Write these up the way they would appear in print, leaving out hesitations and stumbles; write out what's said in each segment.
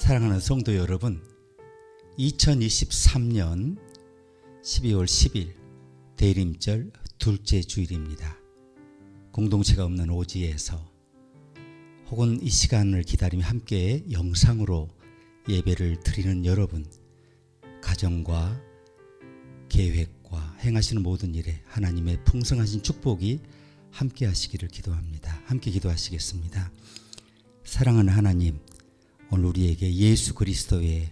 사랑하는 성도 여러분, 2023년 12월 10일 대림절 둘째 주일입니다. 공동체가 없는 오지에서 혹은 이 시간을 기다리며 함께 영상으로 예배를 드리는 여러분, 가정과 계획과 행하시는 모든 일에 하나님의 풍성하신 축복이 함께 하시기를 기도합니다. 함께 기도하시겠습니다. 사랑하는 하나님, 오늘 우리에게 예수 그리스도의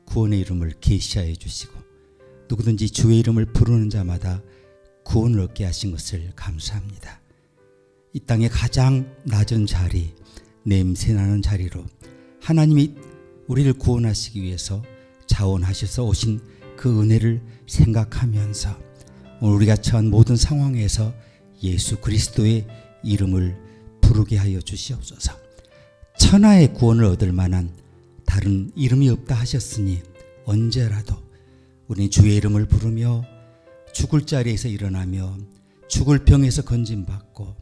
구원의 이름을 계시하여 주시고 누구든지 주의 이름을 부르는 자마다 구원을 얻게 하신 것을 감사합니다. 이 땅의 가장 낮은 자리, 냄새나는 자리로 하나님이 우리를 구원하시기 위해서 자원하셔서 오신 그 은혜를 생각하면서 오늘 우리가 처한 모든 상황에서 예수 그리스도의 이름을 부르게 하여 주시옵소서. 천하의 구원을 얻을 만한 다른 이름이 없다 하셨으니 언제라도 우리는 주의 이름을 부르며 죽을 자리에서 일어나며 죽을 병에서 건짐받고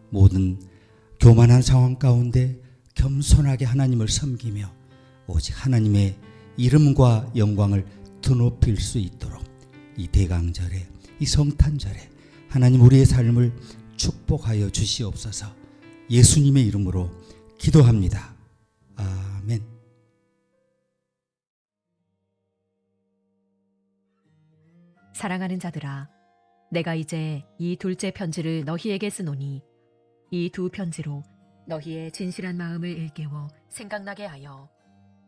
모든 교만한 상황 가운데 겸손하게 하나님을 섬기며 오직 하나님의 이름과 영광을 드높일 수 있도록 이 대강절에, 이 성탄절에 하나님 우리의 삶을 축복하여 주시옵소서. 예수님의 이름으로 기도합니다. 아멘. 사랑하는 자들아, 내가 이제 이 둘째 편지를 너희에게 쓰노니 이 두 편지로 너희의 진실한 마음을 일깨워 생각나게 하여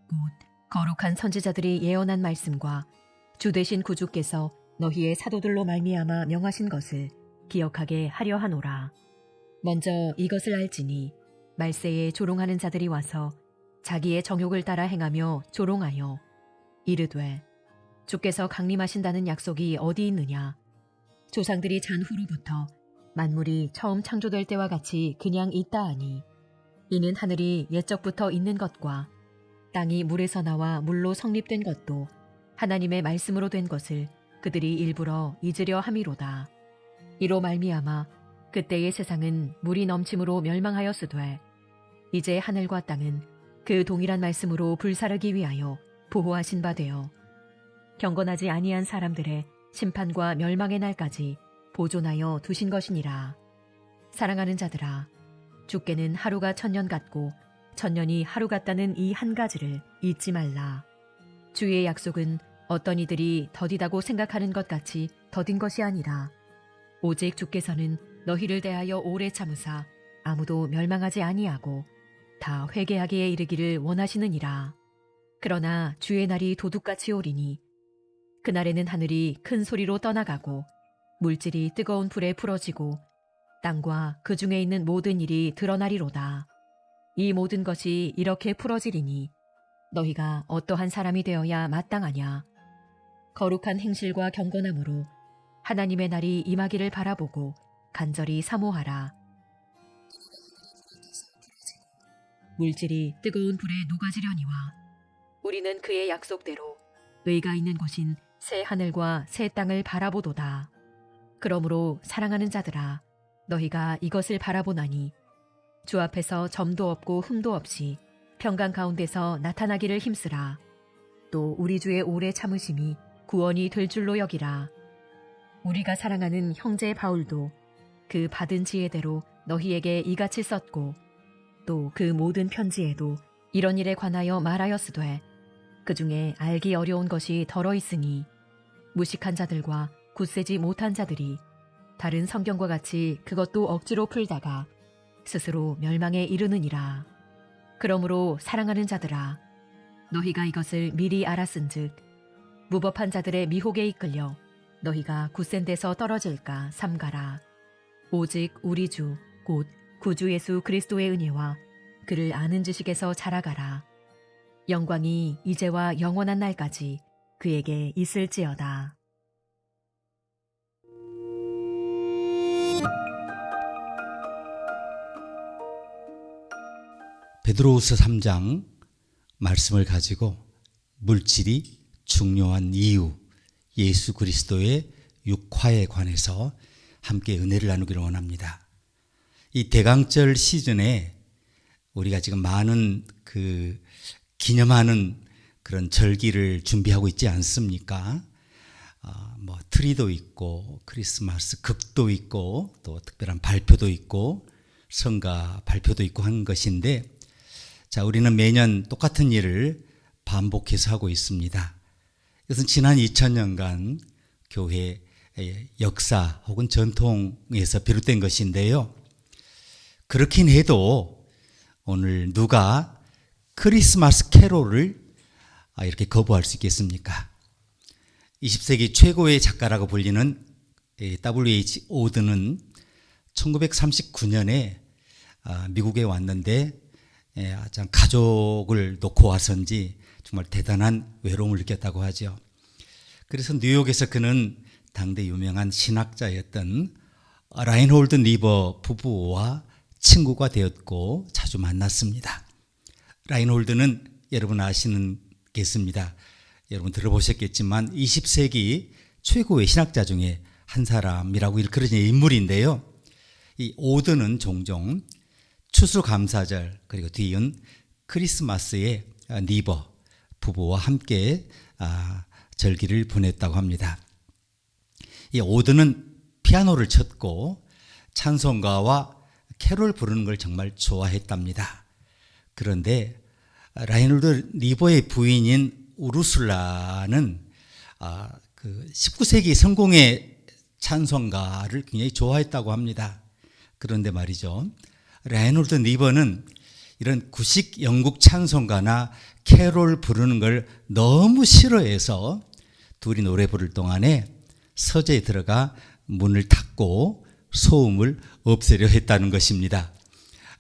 곧 거룩한 선지자들이 예언한 말씀과 주 되신 구주께서 너희의 사도들로 말미암아 명하신 것을 기억하게 하려 하노라. 먼저 이것을 알지니 말세에 조롱하는 자들이 와서 자기의 정욕을 따라 행하며 조롱하여 이르되 주께서 강림하신다는 약속이 어디 있느냐? 조상들이 잔 후로부터 만물이 처음 창조될 때와 같이 그냥 있다 하니 이는 하늘이 옛적부터 있는 것과 땅이 물에서 나와 물로 성립된 것도 하나님의 말씀으로 된 것을 그들이 일부러 잊으려 함이로다. 이로 말미암아 그때의 세상은 물이 넘침으로 멸망하였으되 이제 하늘과 땅은 그 동일한 말씀으로 불사르기 위하여 보호하신 바 되어 경건하지 아니한 사람들의 심판과 멸망의 날까지 보존하여 두신 것이니라. 사랑하는 자들아, 주께는 하루가 천년 같고 천년이 하루 같다는 이 한 가지를 잊지 말라. 주의 약속은 어떤 이들이 더디다고 생각하는 것 같이 더딘 것이 아니라 오직 주께서는 너희를 대하여 오래 참으사 아무도 멸망하지 아니하고 다 회개하기에 이르기를 원하시느니라. 그러나 주의 날이 도둑같이 오리니 그날에는 하늘이 큰 소리로 떠나가고 물질이 뜨거운 불에 풀어지고 땅과 그 중에 있는 모든 일이 드러나리로다. 이 모든 것이 이렇게 풀어지리니 너희가 어떠한 사람이 되어야 마땅하냐? 거룩한 행실과 경건함으로 하나님의 날이 임하기를 바라보고 간절히 사모하라. 물질이 뜨거운 불에 녹아지려니와 우리는 그의 약속대로 의가 있는 곳인 새 하늘과 새 땅을 바라보도다. 그러므로 사랑하는 자들아, 너희가 이것을 바라보나니 주 앞에서 점도 없고 흠도 없이 평강 가운데서 나타나기를 힘쓰라. 또 우리 주의 오래 참으심이 구원이 될 줄로 여기라. 우리가 사랑하는 형제 바울도 그 받은 지혜대로 너희에게 이같이 썼고 또 그 모든 편지에도 이런 일에 관하여 말하였으되 그 중에 알기 어려운 것이 덜어 있으니 무식한 자들과 굳세지 못한 자들이 다른 성경과 같이 그것도 억지로 풀다가 스스로 멸망에 이르느니라. 그러므로 사랑하는 자들아, 너희가 이것을 미리 알았은즉 무법한 자들의 미혹에 이끌려 너희가 굳센 데서 떨어질까 삼가라. 오직 우리 주 곧 구주 예수 그리스도의 은혜와 그를 아는 지식에서 자라가라. 영광이 이제와 영원한 날까지 그에게 있을지어다. 베드로후서 3장 말씀을 가지고 물질이 중요한 이유, 예수 그리스도의 육화에 관해서 함께 은혜를 나누기를 원합니다. 이 대강절 시즌에 우리가 지금 많은 그 기념하는 그런 절기를 준비하고 있지 않습니까? 뭐 트리도 있고 크리스마스 극도 있고 또 특별한 발표도 있고 성가 발표도 있고 하는 것인데, 자, 우리는 매년 똑같은 일을 반복해서 하고 있습니다. 이것은 지난 2000년간 교회의 역사 혹은 전통에서 비롯된 것인데요. 그렇긴 해도 오늘 누가 크리스마스 캐롤을 이렇게 거부할 수 있겠습니까? 20세기 최고의 작가라고 불리는 W.H. 오든은 1939년에 미국에 왔는데 가족을 놓고 와서인지 정말 대단한 외로움을 느꼈다고 하죠. 그래서 뉴욕에서 그는 당대 유명한 신학자였던 라인홀드 니버 부부와 친구가 되었고 자주 만났습니다. 라인홀드는 여러분 아시겠습니다. 여러분 들어보셨겠지만 20세기 최고의 신학자 중에 한 사람이라고 일컬어진 인물인데요. 이 오든은 종종 추수감사절 그리고 뒤이은 크리스마스에 니버 부부와 함께 절기를 보냈다고 합니다. 이 오든은 피아노를 쳤고 찬송가와 캐롤 부르는 걸 정말 좋아했답니다. 그런데 라인홀드 니버의 부인인 우르술라는 그 19세기 성공의 찬송가를 굉장히 좋아했다고 합니다. 그런데 말이죠, 라인홀드 니버는 이런 구식 영국 찬송가나 캐롤 부르는 걸 너무 싫어해서 둘이 노래 부를 동안에 서재에 들어가 문을 닫고 소음을 없애려 했다는 것입니다.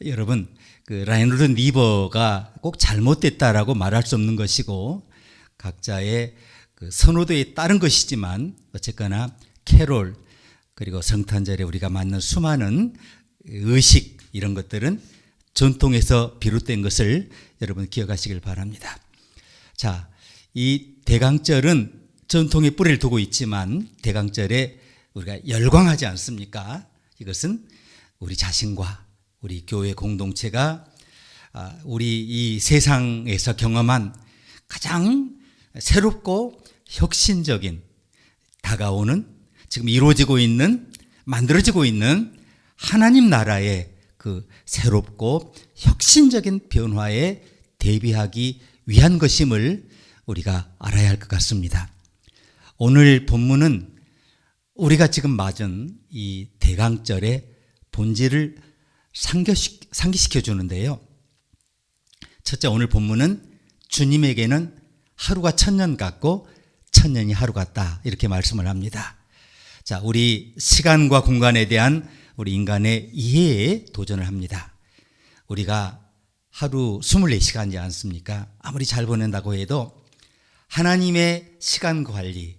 여러분, 그 라인홀드 니버가 꼭 잘못됐다라고 말할 수 없는 것이고 각자의 그 선호도에 따른 것이지만 어쨌거나 캐롤 그리고 성탄절에 우리가 맞는 수많은 의식 이런 것들은 전통에서 비롯된 것을 여러분 기억하시길 바랍니다. 자, 이 대강절은 전통의 뿌리를 두고 있지만 대강절에 우리가 열광하지 않습니까? 이것은 우리 자신과 우리 교회 공동체가 우리 이 세상에서 경험한 가장 새롭고 혁신적인 다가오는 지금 이루어지고 있는 만들어지고 있는 하나님 나라의 그 새롭고 혁신적인 변화에 대비하기 위한 것임을 우리가 알아야 할 것 같습니다. 오늘 본문은 우리가 지금 맞은 이 대강절의 본질을 상기시켜 주는데요. 첫째, 오늘 본문은 주님에게는 하루가 천년 같고 천년이 하루 같다 이렇게 말씀을 합니다. 자, 우리 시간과 공간에 대한 우리 인간의 이해에 도전을 합니다. 우리가 하루 24시간이지 않습니까? 아무리 잘 보낸다고 해도 하나님의 시간 관리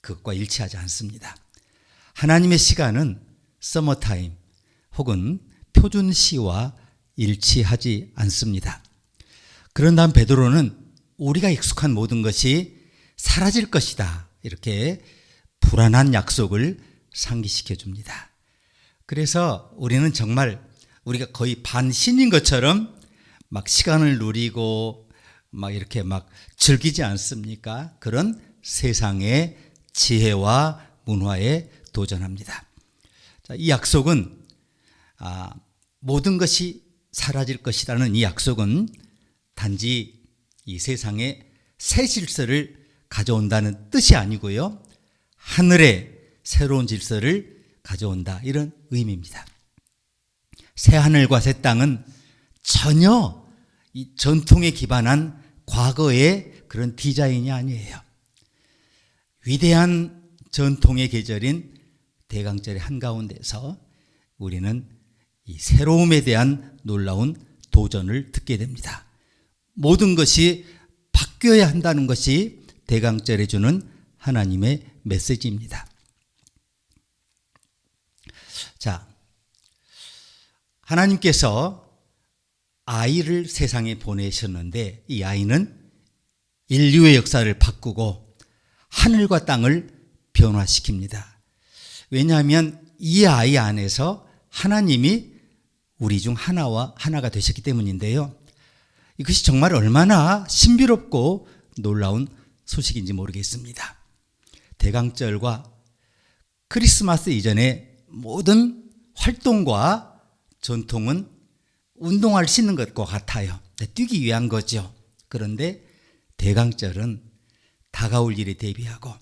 그것과 일치하지 않습니다. 하나님의 시간은 서머타임 혹은 표준시와 일치하지 않습니다. 그런 다음 베드로는 우리가 익숙한 모든 것이 사라질 것이다 이렇게 불안한 약속을 상기시켜 줍니다. 그래서 우리는 정말 우리가 거의 반신인 것처럼 막 시간을 누리고 막 이렇게 막 즐기지 않습니까? 그런 세상의 지혜와 문화에 도전합니다. 자, 이 약속은 모든 것이 사라질 것이라는 이 약속은 단지 이 세상에 새 질서를 가져온다는 뜻이 아니고요, 하늘의 새로운 질서를 가져온다 이런 의미입니다. 새 하늘과 새 땅은 전혀 이 전통에 기반한 과거의 그런 디자인이 아니에요. 위대한 전통의 계절인 대강절의 한가운데서 우리는 이 새로움에 대한 놀라운 도전을 듣게 됩니다. 모든 것이 바뀌어야 한다는 것이 대강절에 주는 하나님의 메시지입니다. 자, 하나님께서 아이를 세상에 보내셨는데 이 아이는 인류의 역사를 바꾸고 하늘과 땅을 변화시킵니다. 왜냐하면 이 아이 안에서 하나님이 우리 중 하나가 되셨기 때문인데요. 이것이 정말 얼마나 신비롭고 놀라운 소식인지 모르겠습니다. 대강절과 크리스마스 이전의 모든 활동과 전통은 운동화를 신는 것과 같아요. 뛰기 위한 거죠. 그런데 대강절은 다가올 일에 대비하고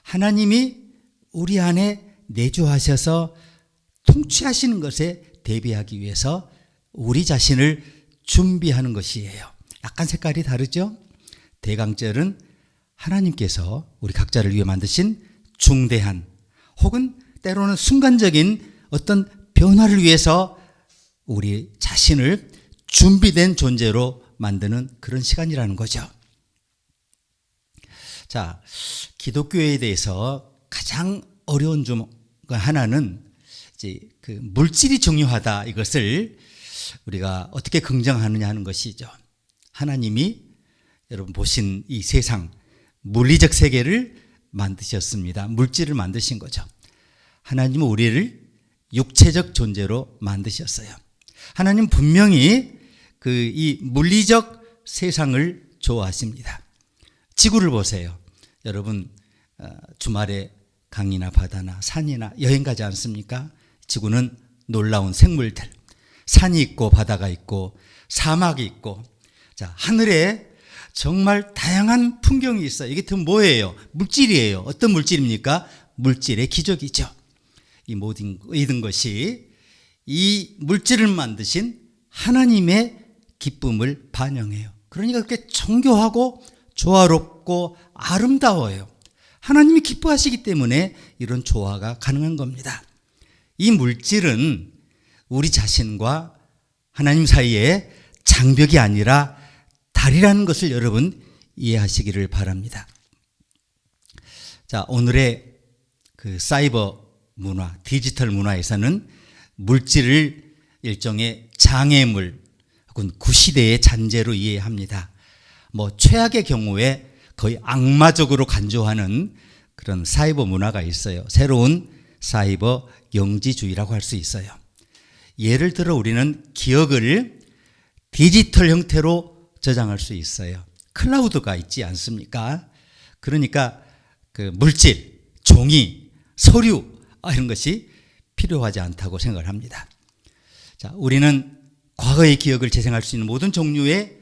하나님이 우리 안에 내주하셔서 통치하시는 것에 대비하기 위해서 우리 자신을 준비하는 것이에요. 약간 색깔이 다르죠? 대강절은 하나님께서 우리 각자를 위해 만드신 중대한 혹은 때로는 순간적인 어떤 변화를 위해서 우리 자신을 준비된 존재로 만드는 그런 시간이라는 거죠. 자, 기독교에 대해서 가장 어려운 중 하나는 이제 그 물질이 중요하다, 이것을 우리가 어떻게 긍정하느냐 하는 것이죠. 하나님이 여러분 보신 이 세상, 물리적 세계를 만드셨습니다. 물질을 만드신 거죠. 하나님은 우리를 육체적 존재로 만드셨어요. 하나님 분명히 이 물리적 세상을 좋아하십니다. 지구를 보세요. 여러분 주말에 강이나 바다나 산이나 여행 가지 않습니까? 지구는 놀라운 생물들, 산이 있고 바다가 있고 사막이 있고, 자, 하늘에 정말 다양한 풍경이 있어요. 이게 또 뭐예요? 물질이에요. 어떤 물질입니까? 물질의 기적이죠. 이 모든 것이 이 물질을 만드신 하나님의 기쁨을 반영해요. 그러니까 그렇게 정교하고 조화롭고 아름다워요. 하나님이 기뻐하시기 때문에 이런 조화가 가능한 겁니다. 이 물질은 우리 자신과 하나님 사이에 장벽이 아니라 다리라는 것을 여러분 이해하시기를 바랍니다. 자, 오늘의 그 사이버 문화, 디지털 문화에서는 물질을 일종의 장애물 혹은 구시대의 잔재로 이해합니다. 최악의 경우에 거의 악마적으로 간주하는 그런 사이버 문화가 있어요. 새로운 사이버 영지주의라고 할 수 있어요. 예를 들어 우리는 기억을 디지털 형태로 저장할 수 있어요. 클라우드가 있지 않습니까? 그러니까 그 물질, 종이, 서류 이런 것이 필요하지 않다고 생각을 합니다. 자, 우리는 과거의 기억을 재생할 수 있는 모든 종류의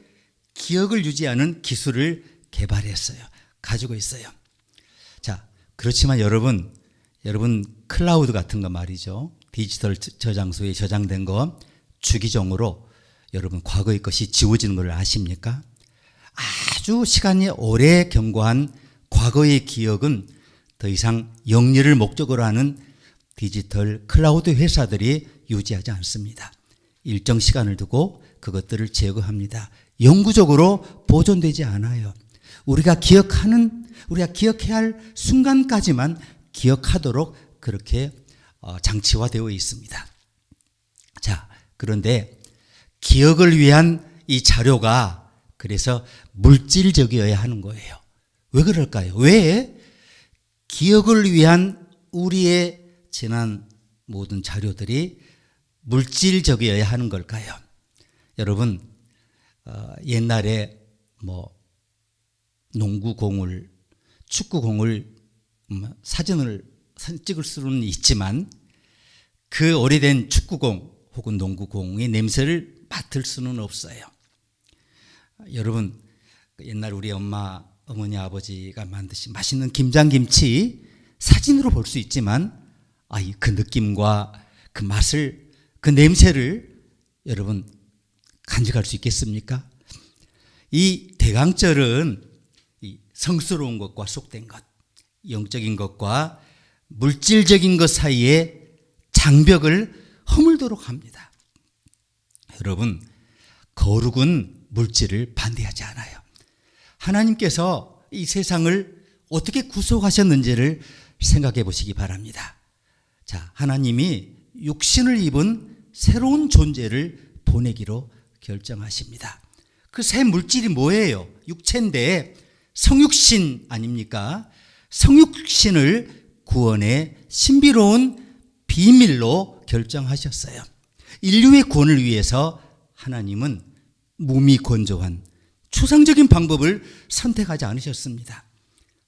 기억을 유지하는 기술을 개발했어요. 가지고 있어요. 자, 그렇지만 여러분 클라우드 같은 거 말이죠. 디지털 저장소에 저장된 거 주기적으로 여러분 과거의 것이 지워지는 걸 아십니까? 아주 시간이 오래 경과한 과거의 기억은 더 이상 영리를 목적으로 하는 디지털 클라우드 회사들이 유지하지 않습니다. 일정 시간을 두고 그것들을 제거합니다. 영구적으로 보존되지 않아요. 우리가 기억해야 할 순간까지만 기억하도록 그렇게 장치화되어 있습니다. 자, 그런데 기억을 위한 이 자료가 그래서 물질적이어야 하는 거예요. 왜 그럴까요? 왜 기억을 위한 우리의 지난 모든 자료들이 물질적이어야 하는 걸까요? 여러분, 옛날에 농구공을, 축구공을 사진 찍을 수는 있지만 그 오래된 축구공 혹은 농구공의 냄새를 맡을 수는 없어요. 여러분, 옛날 우리 어머니, 아버지가 만드신 맛있는 김장김치 사진으로 볼 수 있지만 그 느낌과 그 맛을, 그 냄새를 여러분 간직할 수 있겠습니까? 이 대강절은 이 성스러운 것과 속된 것, 영적인 것과 물질적인 것 사이에 장벽을 허물도록 합니다. 여러분, 거룩은 물질을 반대하지 않아요. 하나님께서 이 세상을 어떻게 구속하셨는지를 생각해 보시기 바랍니다. 자, 하나님이 육신을 입은 새로운 존재를 보내기로 결정하십니다. 그 새 물질이 뭐예요? 육체인데 성육신 아닙니까? 성육신을 구원의 신비로운 비밀로 결정하셨어요. 인류의 구원을 위해서 하나님은 몸이 건조한 추상적인 방법을 선택하지 않으셨습니다.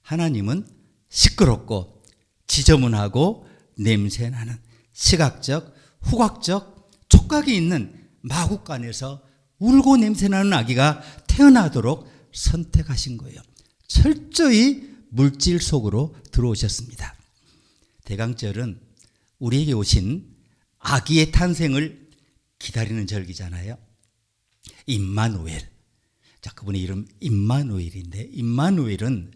하나님은 시끄럽고 지저분하고 냄새나는 시각적, 후각적 촉각이 있는 마구간에서 울고 냄새나는 아기가 태어나도록 선택하신 거예요. 철저히 물질 속으로 들어오셨습니다. 대강절은 우리에게 오신 아기의 탄생을 기다리는 절기잖아요. 임마누엘. 자, 그분의 이름 임마누엘인데, 임마누엘은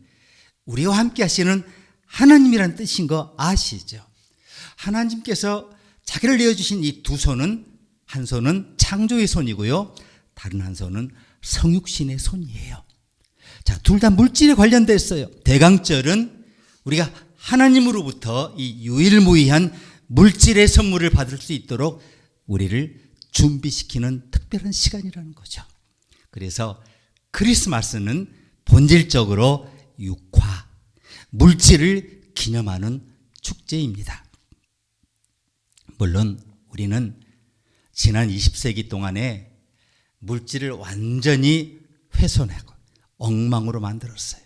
우리와 함께 하시는 하나님이란 뜻인 거 아시죠? 하나님께서 자기를 내어주신 이 두 손은, 한 손은 창조의 손이고요, 다른 한 손은 성육신의 손이에요. 자, 둘 다 물질에 관련돼 있어요. 대강절은 우리가 하나님으로부터 이 유일무이한 물질의 선물을 받을 수 있도록 우리를 준비시키는 특별한 시간이라는 거죠. 그래서 크리스마스는 본질적으로 육화, 물질을 기념하는 축제입니다. 물론 우리는 지난 20세기 동안에 물질을 완전히 훼손하고 엉망으로 만들었어요.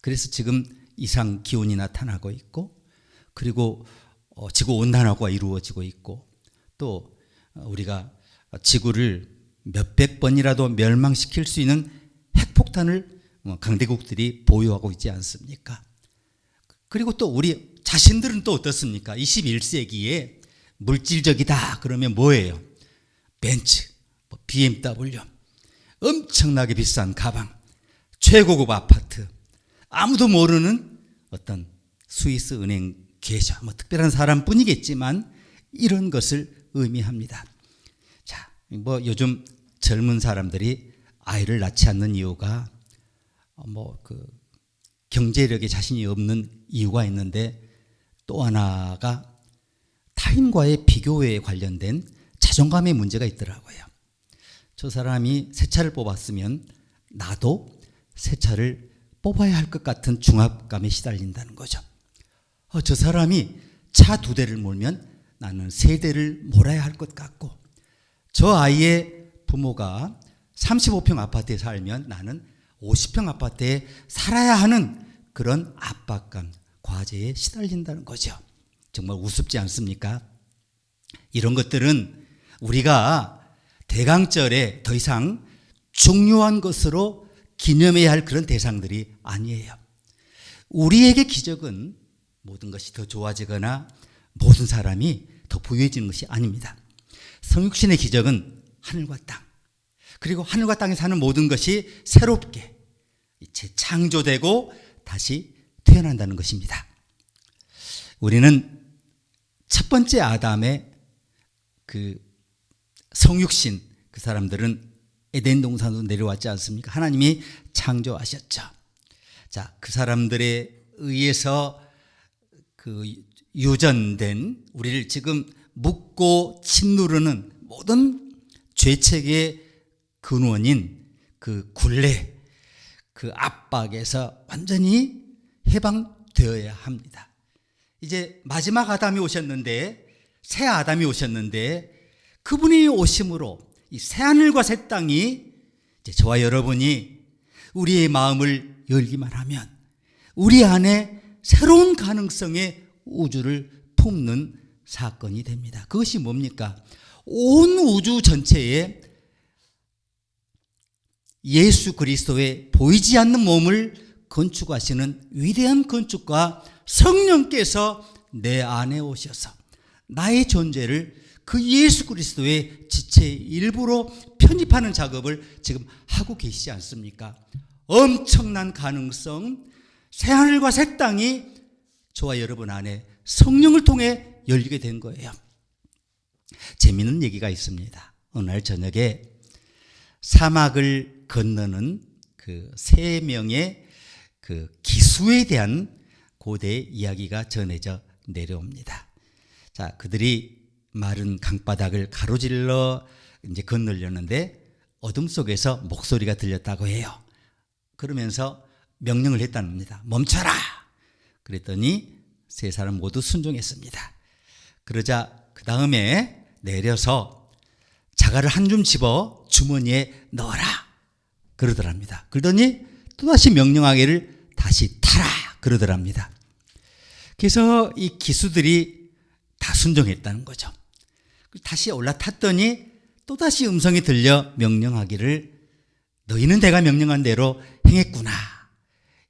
그래서 지금 이상 기온이 나타나고 있고, 그리고 지구온난화가 이루어지고 있고, 또 우리가 지구를 몇백 번이라도 멸망시킬 수 있는 핵폭탄을 강대국들이 보유하고 있지 않습니까? 그리고 또 우리 자신들은 또 어떻습니까? 21세기에 물질적이다 그러면 뭐예요? 벤츠, BMW, 엄청나게 비싼 가방, 최고급 아파트, 아무도 모르는 어떤 스위스 은행 계좌, 특별한 사람뿐이겠지만 이런 것을 의미합니다. 자, 요즘 젊은 사람들이 아이를 낳지 않는 이유가 경제력에 자신이 없는 이유가 있는데, 또 하나가 타인과의 비교에 관련된 자존감의 문제가 있더라고요. 저 사람이 새 차를 뽑았으면 나도 새 차를 뽑아야 할 것 같은 중압감에 시달린다는 거죠. 저 사람이 차 2대를 몰면 나는 3대를 몰아야 할 것 같고, 저 아이의 부모가 35평 아파트에 살면 나는 50평 아파트에 살아야 하는 그런 압박감, 과제에 시달린다는 거죠. 정말 우습지 않습니까? 이런 것들은 우리가 대강절에 더 이상 중요한 것으로 기념해야 할 그런 대상들이 아니에요. 우리에게 기적은 모든 것이 더 좋아지거나 모든 사람이 더 부유해지는 것이 아닙니다. 성육신의 기적은 하늘과 땅, 그리고 하늘과 땅에 사는 모든 것이 새롭게 재창조되고 다시 태어난다는 것입니다. 우리는 첫 번째 아담의 그 성육신, 그 사람들은 에덴 동산으로 내려왔지 않습니까? 하나님이 창조하셨죠. 자, 그 사람들에 의해서 그 유전된 우리를 지금 묶고 짓누르는 모든 죄책의 근원인 그 굴레, 그 압박에서 완전히 해방되어야 합니다. 이제 마지막 아담이 오셨는데, 새 아담이 오셨는데, 그분이 오심으로 이 새하늘과 새 땅이 이제 저와 여러분이 우리의 마음을 열기만 하면 우리 안에 새로운 가능성의 우주를 품는 사건이 됩니다. 그것이 뭡니까? 온 우주 전체에 예수 그리스도의 보이지 않는 몸을 건축하시는 위대한 건축가 성령께서 내 안에 오셔서 나의 존재를 그 예수 그리스도의 지체의 일부로 편입하는 작업을 지금 하고 계시지 않습니까? 엄청난 가능성, 새하늘과 새 땅이 저와 여러분 안에 성령을 통해 열리게 된 거예요. 재미있는 얘기가 있습니다. 어느 날 저녁에 사막을 건너는 그 3명의 그 기수에 대한 고대 이야기가 전해져 내려옵니다. 자, 그들이 마른 강바닥을 가로질러 이제 건너려는데 어둠 속에서 목소리가 들렸다고 해요. 그러면서 명령을 했답니다. 멈춰라! 그랬더니 3사람 모두 순종했습니다. 그러자 그 다음에 내려서 자갈을 한 줌 집어 주머니에 넣어라. 그러더랍니다. 그러더니 또다시 명령하기를 다시 타라 그러더랍니다. 그래서 이 기수들이 다 순종했다는 거죠. 다시 올라탔더니 또다시 음성이 들려 명령하기를 너희는 내가 명령한 대로 행했구나.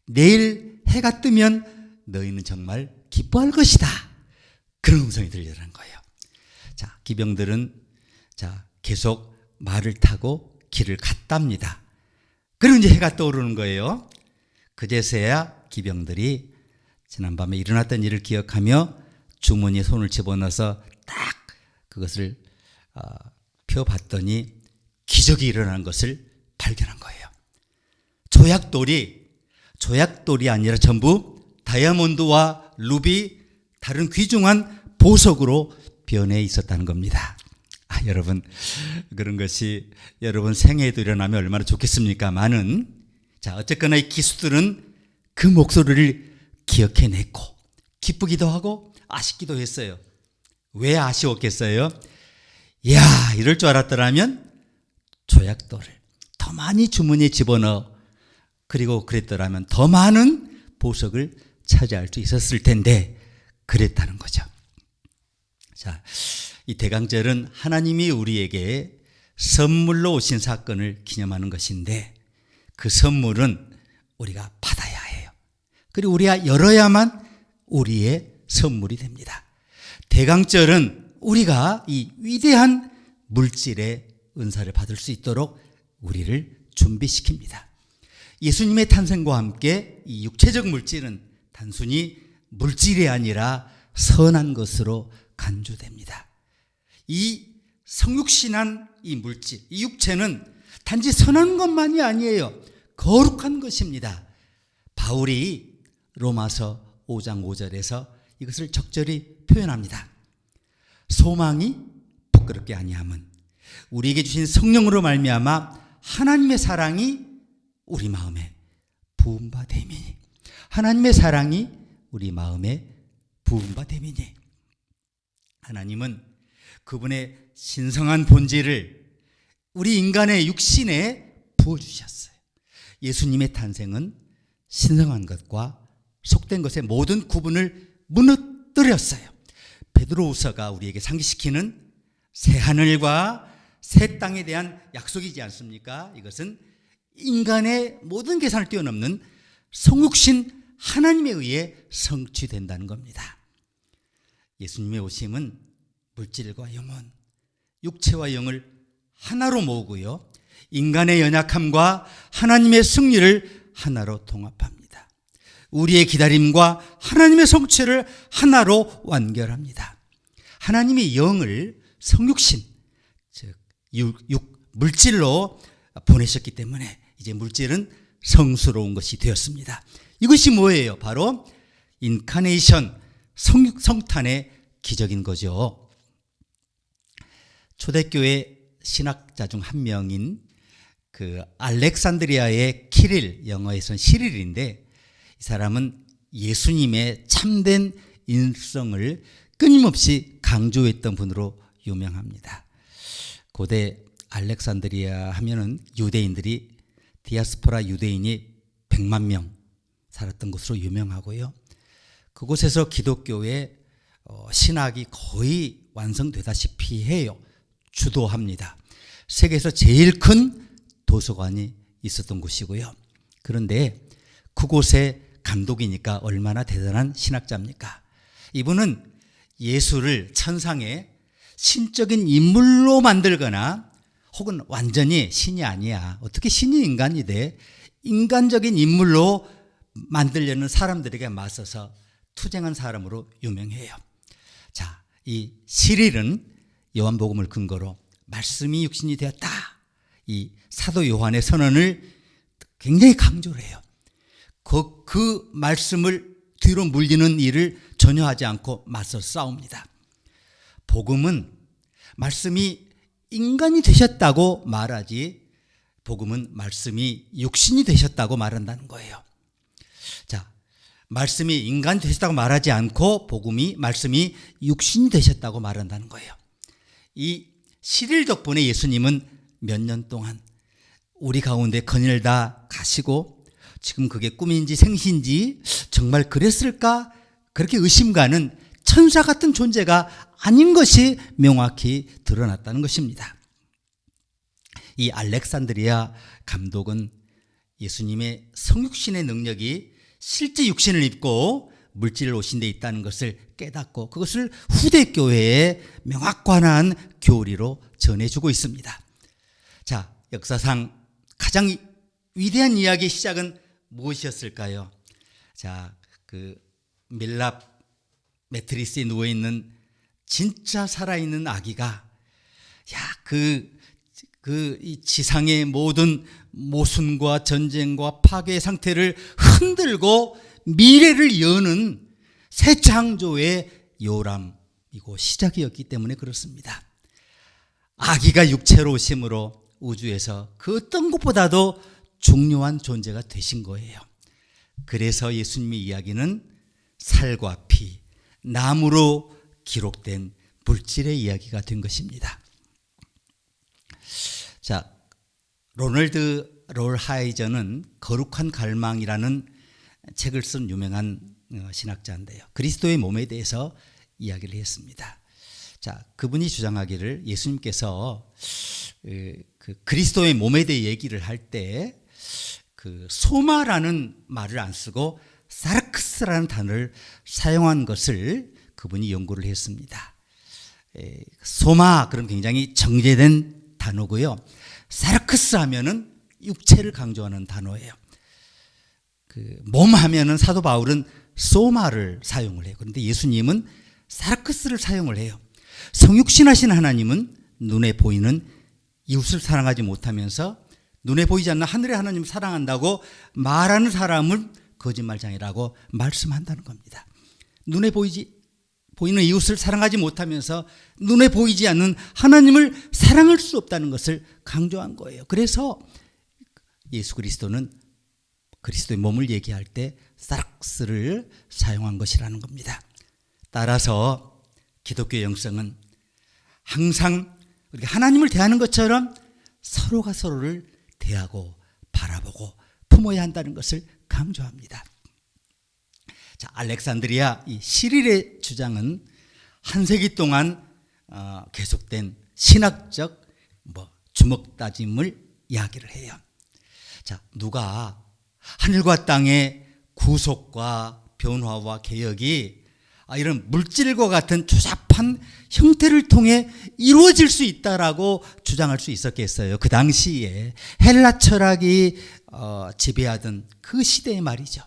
내일 해가 뜨면 너희는 정말 기뻐할 것이다. 그런 음성이 들리더라는 거예요. 자, 기병들은 계속 말을 타고 길을 갔답니다. 그리고 이제 해가 떠오르는 거예요. 그제서야 기병들이 지난밤에 일어났던 일을 기억하며 주머니에 손을 집어넣어서 딱 그것을 펴봤더니 기적이 일어난 것을 발견한 거예요. 조약돌이 아니라 전부 다이아몬드와 루비, 다른 귀중한 보석으로 변해 있었다는 겁니다. 여러분, 그런 것이 여러분 생애에도 일어나면 얼마나 좋겠습니까만은, 어쨌거나 이 기수들은 그 목소리를 기억해냈고 기쁘기도 하고 아쉽기도 했어요. 왜 아쉬웠겠어요? 이럴 줄 알았더라면 조약돌을 더 많이 주머니에 집어넣어 그리고 그랬더라면 더 많은 보석을 차지할 수 있었을 텐데 그랬다는 거죠. 자, 이 대강절은 하나님이 우리에게 선물로 오신 사건을 기념하는 것인데 그 선물은 우리가 받아야 해요. 그리고 우리가 열어야만 우리의 선물이 됩니다. 대강절은 우리가 이 위대한 물질의 은사를 받을 수 있도록 우리를 준비시킵니다. 예수님의 탄생과 함께 이 육체적 물질은 단순히 물질이 아니라 선한 것으로 간주됩니다. 이 성육신한 이 물질, 이 육체는 단지 선한 것만이 아니에요. 거룩한 것입니다. 바울이 로마서 5장 5절에서 이것을 적절히 표현합니다. 소망이 부끄럽게 아니함은 우리에게 주신 성령으로 말미암아 하나님의 사랑이 우리 마음에 부은 바 됨이니, 하나님의 사랑이 우리 마음에 부은 바 됨이니, 하나님은 그분의 신성한 본질을 우리 인간의 육신에 부어주셨어요. 예수님의 탄생은 신성한 것과 속된 것의 모든 구분을 무너뜨렸어요. 베드로후서가 우리에게 상기시키는 새 하늘과 새 땅에 대한 약속이지 않습니까? 이것은 인간의 모든 계산을 뛰어넘는 성육신 하나님에 의해 성취된다는 겁니다. 예수님의 오심은 물질과 영혼, 육체와 영을 하나로 모으고요, 인간의 연약함과 하나님의 승리를 하나로 통합합니다. 우리의 기다림과 하나님의 성취를 하나로 완결합니다. 하나님이 영을 성육신, 즉 물질로 보내셨기 때문에 이제 물질은 성스러운 것이 되었습니다. 이것이 뭐예요? 바로 인카네이션, 성탄의 기적인 거죠. 초대교회 신학자 중 한 명인 그 알렉산드리아의 키릴, 영어에서는 시릴인데, 이 사람은 예수님의 참된 인성을 끊임없이 강조했던 분으로 유명합니다. 고대 알렉산드리아 하면은 유대인들이, 디아스포라 유대인이 100만 명 살았던 곳으로 유명하고요. 그곳에서 기독교의 신학이 거의 완성되다시피 해요. 주도합니다. 세계에서 제일 큰 도서관이 있었던 곳이고요. 그런데 그곳의 감독이니까 얼마나 대단한 신학자입니까? 이분은 예수를 천상의 신적인 인물로 만들거나 혹은 완전히 신이 아니야, 어떻게 신이 인간이 돼, 인간적인 인물로 만들려는 사람들에게 맞서서 투쟁한 사람으로 유명해요. 자, 이 시릴은 요한복음을 근거로 말씀이 육신이 되었다, 이 사도 요한의 선언을 굉장히 강조를 해요. 그 말씀을 뒤로 물리는 일을 전혀 하지 않고 맞서 싸웁니다. 복음은 말씀이 인간이 되셨다고 말하지, 복음은 말씀이 육신이 되셨다고 말한다는 거예요. 자, 말씀이 인간이 되셨다고 말하지 않고 복음이 말씀이 육신이 되셨다고 말한다는 거예요. 이 시릴 덕분에 예수님은 몇 년 동안 우리 가운데 거닐다 가시고 지금 그게 꿈인지 생시인지 정말 그랬을까? 그렇게 의심가는 천사 같은 존재가 아닌 것이 명확히 드러났다는 것입니다. 이 알렉산드리아 감독은 예수님의 성육신의 능력이 실제 육신을 입고 물질 오신 데 있다는 것을 깨닫고 그것을 후대 교회에 명확관한 교리로 전해주고 있습니다. 자, 역사상 가장 위대한 이야기의 시작은 무엇이었을까요? 자, 그 밀랍 매트리스에 누워있는 진짜 살아있는 아기가 이 지상의 모든 모순과 전쟁과 파괴 상태를 흔들고 미래를 여는 새 창조의 요람이고 시작이었기 때문에 그렇습니다. 아기가 육체로 오심으로 우주에서 그 어떤 것보다도 중요한 존재가 되신 거예요. 그래서 예수님의 이야기는 살과 피, 나무로 기록된 물질의 이야기가 된 것입니다. 자, 로널드 롤하이저는 거룩한 갈망이라는 책을 쓴 유명한 신학자인데요. 그리스도의 몸에 대해서 이야기를 했습니다. 자, 그분이 주장하기를 예수님께서 그 그리스도의 몸에 대해 얘기를 할 때 그 소마라는 말을 안 쓰고 사르크스라는 단어를 사용한 것을 그분이 연구를 했습니다. 소마 그럼 굉장히 정제된 단어고요. 사르크스 하면은 육체를 강조하는 단어예요. 그 몸 하면은 사도 바울은 소마를 사용을 해요. 그런데 예수님은 사르크스를 사용을 해요. 성육신하신 하나님은 눈에 보이는 이웃을 사랑하지 못하면서 눈에 보이지 않는 하늘의 하나님을 사랑한다고 말하는 사람을 거짓말장이라고 말씀한다는 겁니다. 눈에 보이는 이웃을 사랑하지 못하면서 눈에 보이지 않는 하나님을 사랑할 수 없다는 것을 강조한 거예요. 그래서 예수 그리스도는 그리스도의 몸을 얘기할 때 사르크스를 사용한 것이라는 겁니다. 따라서 기독교 영성은 항상 우리가 하나님을 대하는 것처럼 서로가 서로를 대하고 바라보고 품어야 한다는 것을 강조합니다. 자, 알렉산드리아 이 시릴의 주장은 한 세기 동안 계속된 신학적 주먹다짐을 이야기를 해요. 자, 누가 하늘과 땅의 구속과 변화와 개혁이 이런 물질과 같은 조잡한 형태를 통해 이루어질 수 있다라고 주장할 수 있었겠어요. 그 당시에 헬라 철학이 지배하던 그 시대의 말이죠.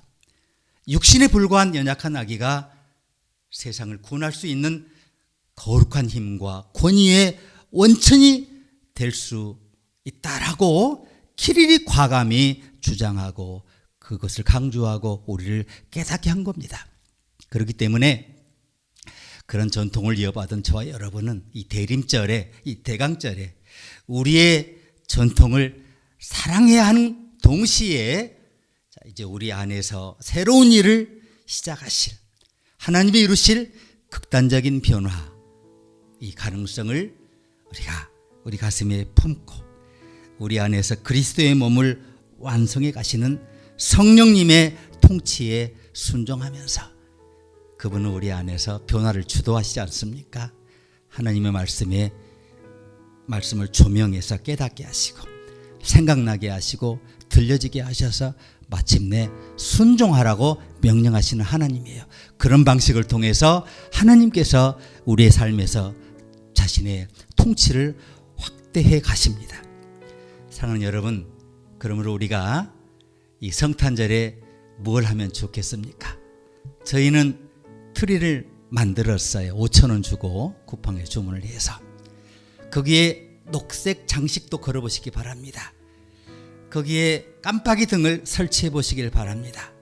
육신에 불과한 연약한 아기가 세상을 구원할 수 있는 거룩한 힘과 권위의 원천이 될 수 있다라고 키릴이 과감히 주장하고 그것을 강조하고 우리를 깨닫게 한 겁니다. 그렇기 때문에 그런 전통을 이어받은 저와 여러분은 이 대림절에, 이 대강절에 우리의 전통을 사랑해야 하는 동시에 이제 우리 안에서 새로운 일을 시작하실 하나님이 이루실 극단적인 변화, 이 가능성을 우리 가슴에 품고 우리 안에서 그리스도의 몸을 완성해 가시는 성령님의 통치에 순종하면서 그분은 우리 안에서 변화를 주도하시지 않습니까? 하나님의 말씀을 조명해서 깨닫게 하시고 생각나게 하시고 들려지게 하셔서 마침내 순종하라고 명령하시는 하나님이에요. 그런 방식을 통해서 하나님께서 우리의 삶에서 자신의 통치를 확대해 가십니다. 사랑하는 여러분, 그러므로 우리가 이 성탄절에 뭘 하면 좋겠습니까? 저희는 트리를 만들었어요. 5,000원 주고 쿠팡에 주문을 해서. 거기에 녹색 장식도 걸어보시기 바랍니다. 거기에 깜빡이 등을 설치해 보시길 바랍니다.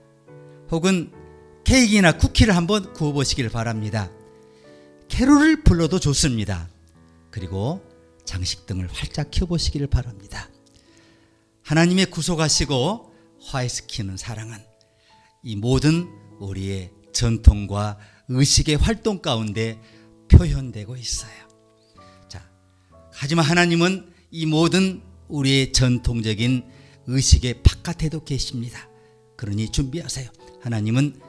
혹은 케이크나 쿠키를 한번 구워 보시길 바랍니다. 캐롤을 불러도 좋습니다. 그리고 장식등을 활짝 켜보시길 바랍니다. 하나님의 구속하시고 화해시키는 사랑은 이 모든 우리의 전통과 의식의 활동 가운데 표현되고 있어요. 자, 하지만 하나님은 이 모든 우리의 전통적인 의식의 바깥에도 계십니다. 그러니 준비하세요. 하나님은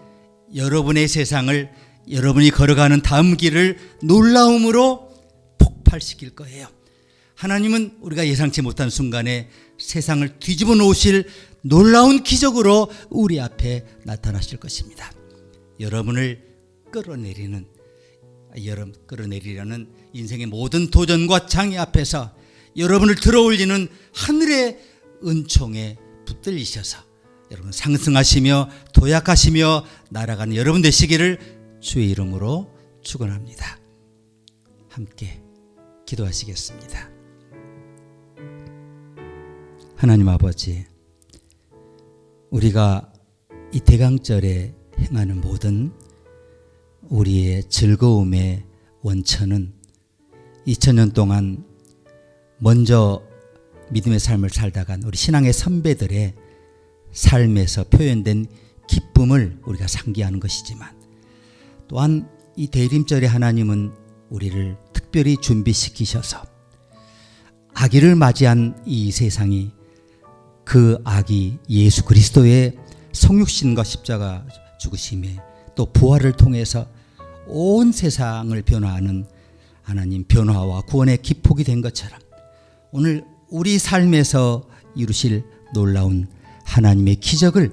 여러분의 세상을, 여러분이 걸어가는 다음 길을 놀라움으로 폭발시킬 거예요. 하나님은 우리가 예상치 못한 순간에 세상을 뒤집어 놓으실 놀라운 기적으로 우리 앞에 나타나실 것입니다. 여러분을 끌어내리려는 인생의 모든 도전과 장애 앞에서 여러분을 들어올리는 하늘의 은총에 붙들리셔서 여러분 상승하시며 도약하시며 날아가는 여러분 되시기를 주의 이름으로 축원합니다. 함께 기도하시겠습니다. 하나님 아버지, 우리가 이 대강절에 행하는 모든 우리의 즐거움의 원천은 2000년 동안 먼저 믿음의 삶을 살다 간 우리 신앙의 선배들의 삶에서 표현된 기쁨을 우리가 상기하는 것이지만, 또한 이 대림절에 하나님은 우리를 특별히 준비시키셔서 아기를 맞이한 이 세상이 그 아기 예수 그리스도의 성육신과 십자가 죽으심에 또 부활을 통해서 온 세상을 변화하는 하나님 변화와 구원의 기폭이 된 것처럼 오늘 우리 삶에서 이루실 놀라운 하나님의 기적을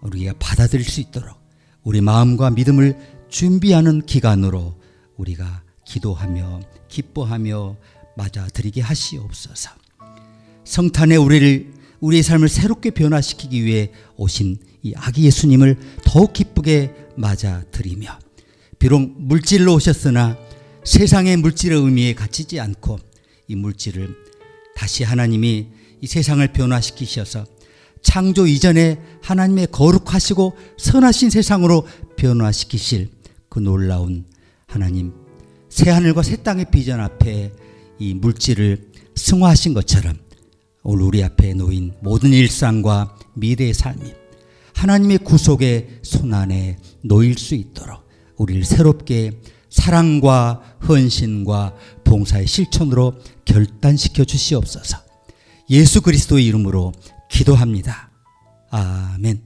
우리가 받아들일 수 있도록 우리 마음과 믿음을 준비하는 기간으로 우리가 기도하며 기뻐하며 맞아들이게 하시옵소서. 성탄에 우리의 삶을 새롭게 변화시키기 위해 오신 이 아기 예수님을 더욱 기쁘게 맞아들이며, 비록 물질로 오셨으나 세상의 물질의 의미에 갇히지 않고 이 물질을 다시 하나님이 이 세상을 변화시키셔서 창조 이전에 하나님의 거룩하시고 선하신 세상으로 변화시키실 그 놀라운 하나님 새하늘과 새 땅의 비전 앞에 이 물질을 승화하신 것처럼 오늘 우리 앞에 놓인 모든 일상과 미래의 삶이 하나님의 구속의 손안에 놓일 수 있도록 우리를 새롭게 사랑과 헌신과 봉사의 실천으로 결단시켜 주시옵소서. 예수 그리스도의 이름으로 기도합니다. 아멘.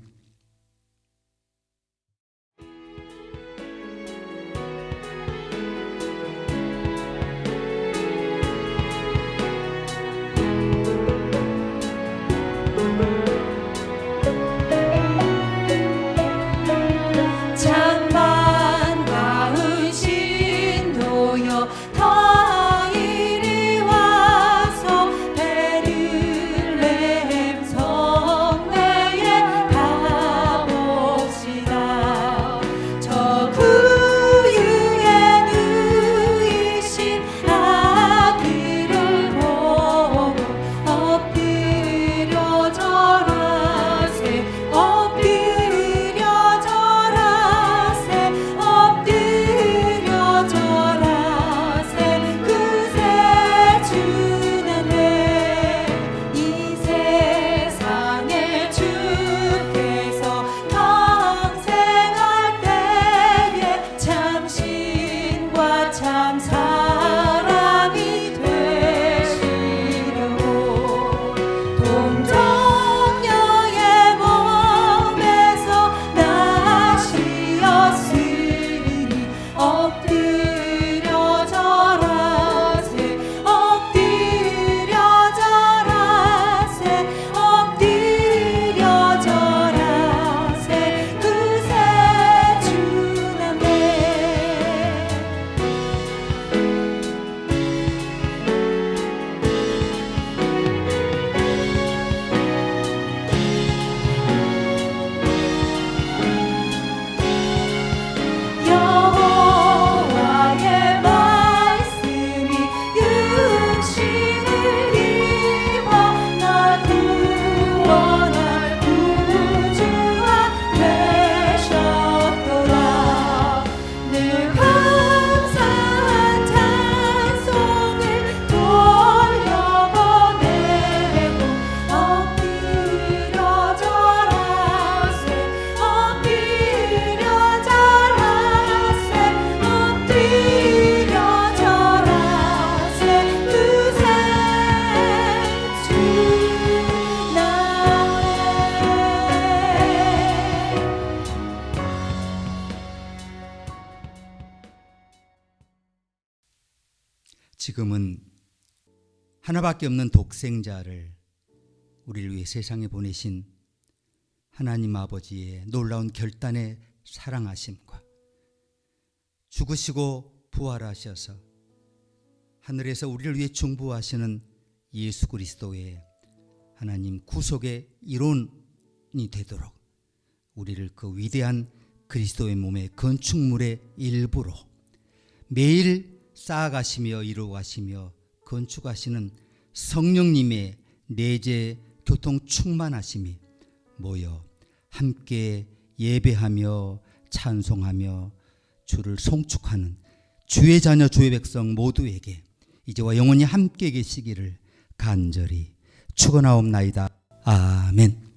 지금은 하나밖에 없는 독생자를 우리를 위해 세상에 보내신 하나님 아버지의 놀라운 결단의 사랑하심과 죽으시고 부활하셔서 하늘에서 우리를 위해 중보하시는 예수 그리스도의 하나님 구속의 이론이 되도록 우리를 그 위대한 그리스도의 몸의 건축물의 일부로 매일 쌓아가시며 이루어가시며 건축하시는 성령님의 내재 교통 충만하심이 모여 함께 예배하며 찬송하며 주를 송축하는 주의 자녀 주의 백성 모두에게 이제와 영원히 함께 계시기를 간절히 축원하옵나이다. 아멘.